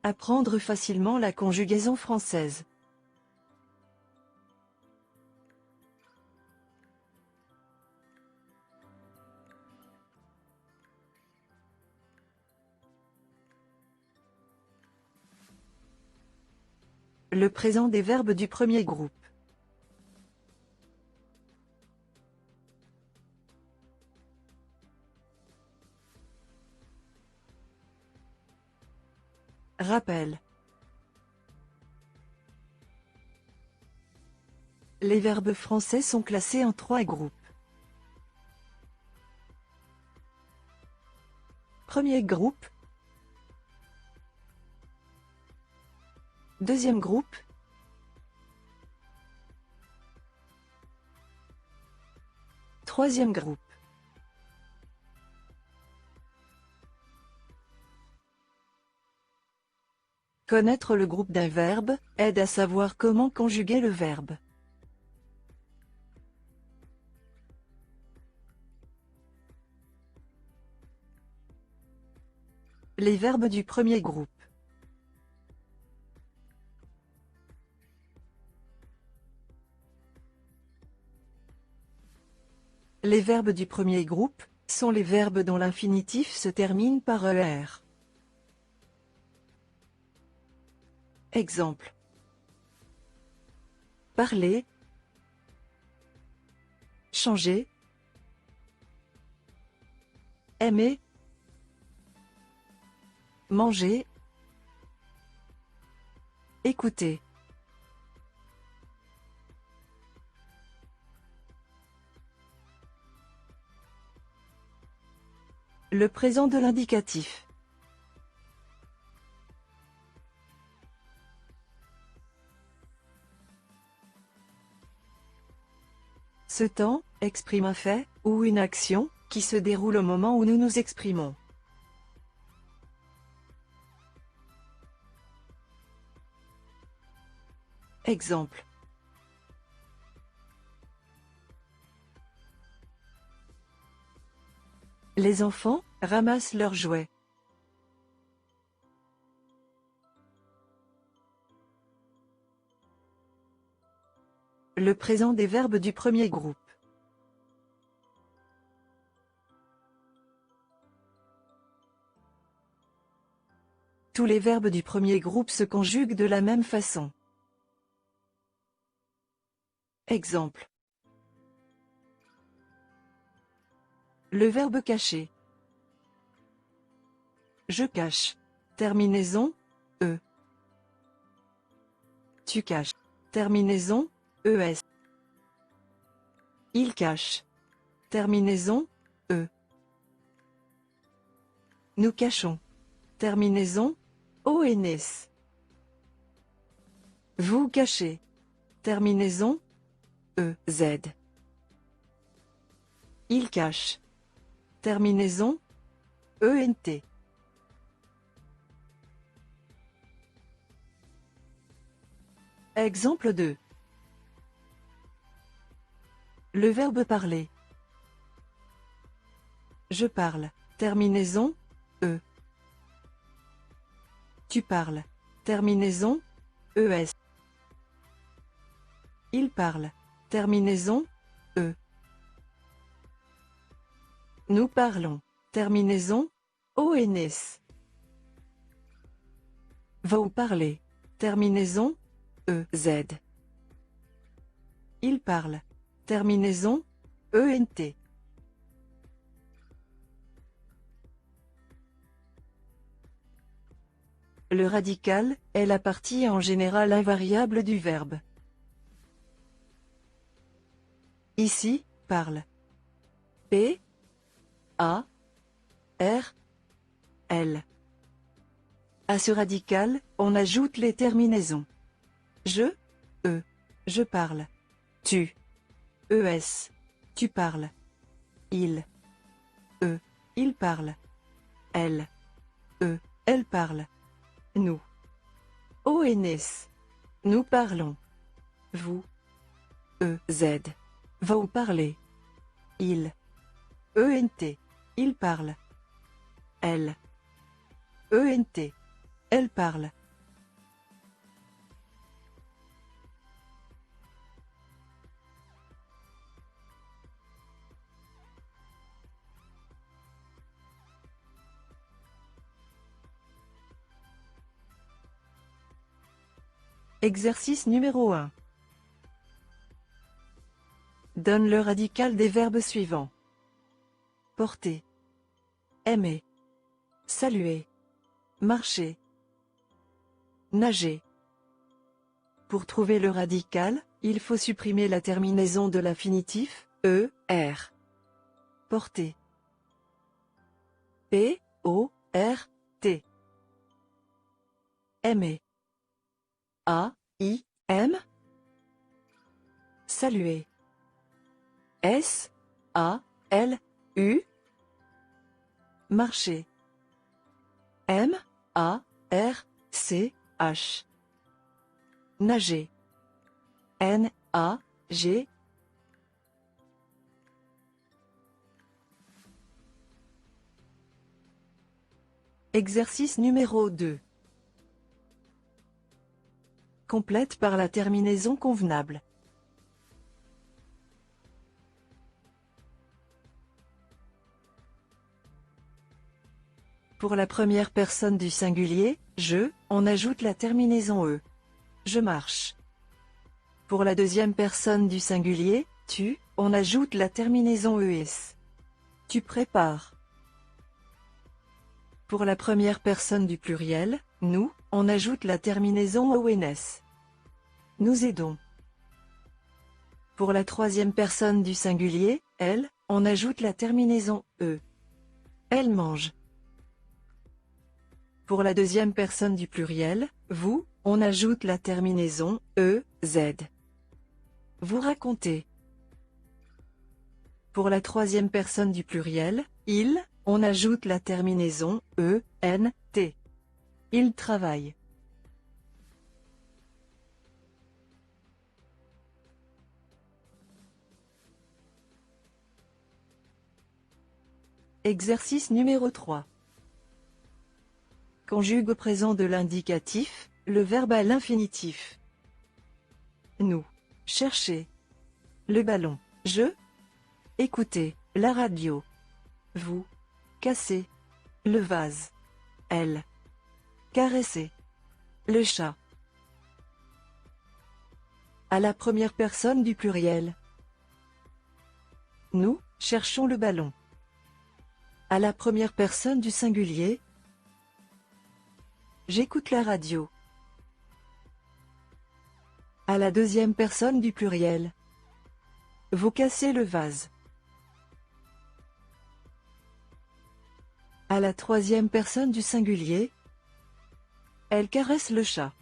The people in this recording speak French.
Apprendre facilement la conjugaison française. Le présent des verbes du premier groupe. Rappel. Les verbes français sont classés en 3 groupes. Premier groupe. Deuxième groupe. Troisième groupe. Connaître le groupe d'un verbe aide à savoir comment conjuguer le verbe. Les verbes du premier groupe. Les verbes du premier groupe sont les verbes dont l'infinitif se termine par ER. Exemple. Parler. Changer. Aimer. Manger. Écouter. Le présent de l'indicatif. Ce temps exprime un fait ou une action qui se déroule au moment où nous nous exprimons. Exemple. Les enfants ramassent leurs jouets. Le présent des verbes du premier groupe. Tous les verbes du premier groupe se conjuguent de la même façon. Exemple. Le verbe cacher. Je cache. Terminaison, E. Tu caches. Terminaison, ES. Il cache. Terminaison, E. Nous cachons. Terminaison, ONS. Vous cachez. Terminaison, EZ. Il cache. Terminaison, ENT. Exemple 2. Le verbe parler. Je parle. Terminaison, E. Tu parles. Terminaison, ES. Il parle. Terminaison, E. Nous parlons. Terminaison, ONS. Vous parlez. Terminaison, EZ. Il parle. Terminaison, ENT. Le radical est la partie en général invariable du verbe. Ici, parle. P, A, R, L. À ce radical, on ajoute les terminaisons. Je, E, je parle. Tu, ES, tu parles. Il, E, il parle. Elle, E, elle parle. Nous. ONS. Nous parlons. Vous. EZ. Vous parlez. Il. ENT. Il parle. Elle. ENT. Elle parle. Exercice numéro 1. Donne le radical des verbes suivants. Porter. Aimer. Saluer. Marcher. Nager. Pour trouver le radical, il faut supprimer la terminaison de l'infinitif, e, r. Porter. P, O, R, T. Aimer. A, I, M. Saluer. S, A, L, U. Marcher. M, A, R, C, H. Nager. N, A, G. Exercice numéro 2. Complète par la terminaison convenable. Pour la première personne du singulier, je, on ajoute la terminaison e. Je marche. Pour la deuxième personne du singulier, tu, on ajoute la terminaison es. Tu prépares. Pour la première personne du pluriel, nous, on ajoute la terminaison ons. Nous aidons. Pour la troisième personne du singulier, elle, on ajoute la terminaison e. Elle mange. Pour la deuxième personne du pluriel, vous, on ajoute la terminaison e, z. Vous racontez. Pour la troisième personne du pluriel, il, on ajoute la terminaison e, n, t. Il travaille. Exercice numéro 3. Conjugue au présent de l'indicatif, le verbe à l'infinitif. Nous. Chercher. Le ballon. Je. Écouter. La radio. Vous. Casser. Le vase. Elle. Caresser. Le chat. À la première personne du pluriel. Nous cherchons le ballon. À la première personne du singulier. J'écoute la radio. À la deuxième personne du pluriel. Vous cassez le vase. À la troisième personne du singulier. Elle caresse le chat.